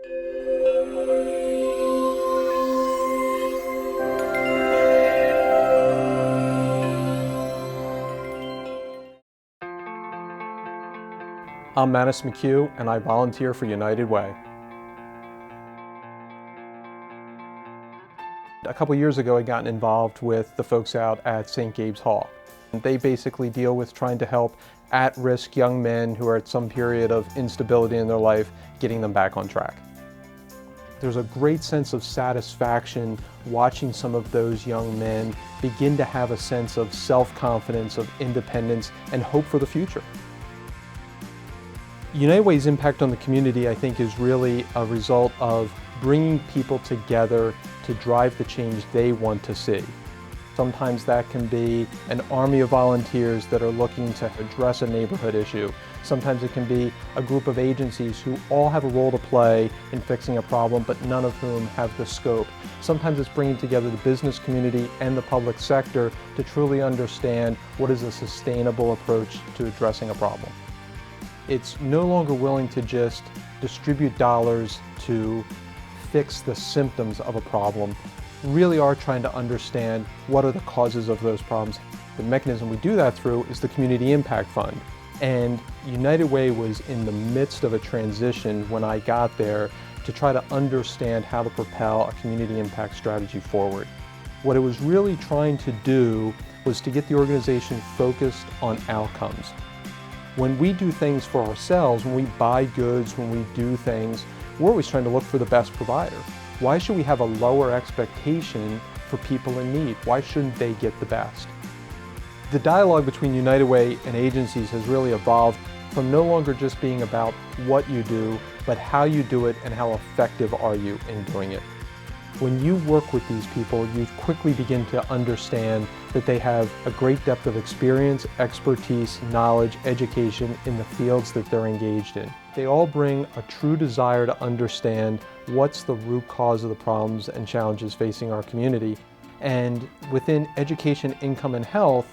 I'm Manus, McHugh, and I volunteer for United Way. A couple years ago, I got involved with the folks out at St. Gabe's Hall. They basically deal with trying to help at-risk young men who are at some period of instability in their life, getting them back on track. There's a great sense of satisfaction watching some of those young men begin to have a sense of self-confidence, of independence, and hope for the future. United Way's impact on the community, I think, is really a result of bringing people together to drive the change they want to see. Sometimes that can be an army of volunteers that are looking to address a neighborhood issue. Sometimes it can be a group of agencies who all have a role to play in fixing a problem, but none of whom have the scope. Sometimes it's bringing together the business community and the public sector to truly understand what is a sustainable approach to addressing a problem. It's no longer willing to just distribute dollars to fix the symptoms of a problem. Really are trying to understand what are the causes of those problems. The mechanism we do that through is the Community Impact Fund. And United Way was in the midst of a transition when I got there to try to understand how to propel a community impact strategy forward. What it was really trying to do was to get the organization focused on outcomes. When we do things for ourselves, when we buy goods, when we do things, we're always trying to look for the best provider. Why should we have a lower expectation for people in need? Why shouldn't they get the best? The dialogue between United Way and agencies has really evolved from no longer just being about what you do, but how you do it and how effective are you in doing it. When you work with these people, you quickly begin to understand that they have a great depth of experience, expertise, knowledge, education in the fields that they're engaged in. They all bring a true desire to understand what's the root cause of the problems and challenges facing our community. And within education, income, and health,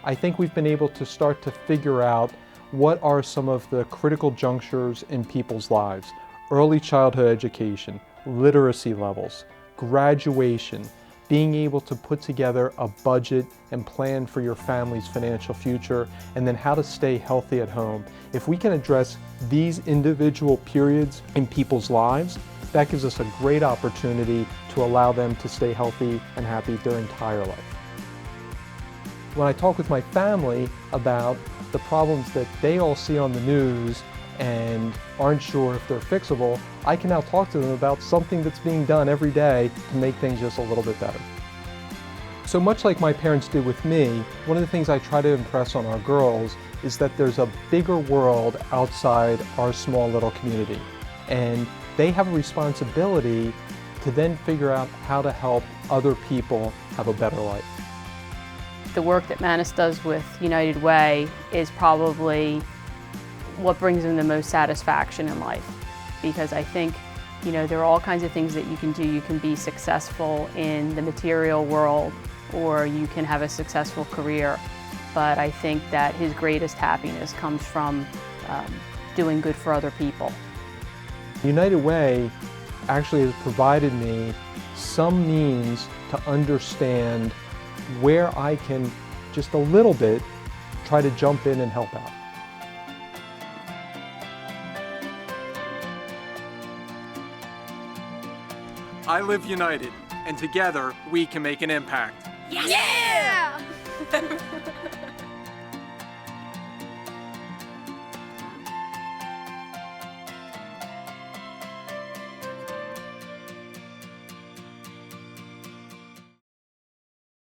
I think we've been able to start to figure out what are some of the critical junctures in people's lives. Early childhood education, literacy levels, graduation, being able to put together a budget and plan for your family's financial future, and then how to stay healthy at home. If we can address these individual periods in people's lives, that gives us a great opportunity to allow them to stay healthy and happy their entire life. When I talk with my family about the problems that they all see on the news and aren't sure if they're fixable, I can now talk to them about something that's being done every day to make things just a little bit better. So much like my parents did with me, one of the things I try to impress on our girls is that there's a bigger world outside our small little community. And they have a responsibility to then figure out how to help other people have a better life. The work that Manus does with United Way is probably what brings them the most satisfaction in life, because I think, there are all kinds of things that you can do. You can be successful in the material world, or you can have a successful career, but I think that his greatest happiness comes from doing good for other people. United Way actually has provided me some means to understand where I can just a little bit try to jump in and help out. I live United, and together we can make an impact. Yes! Yeah!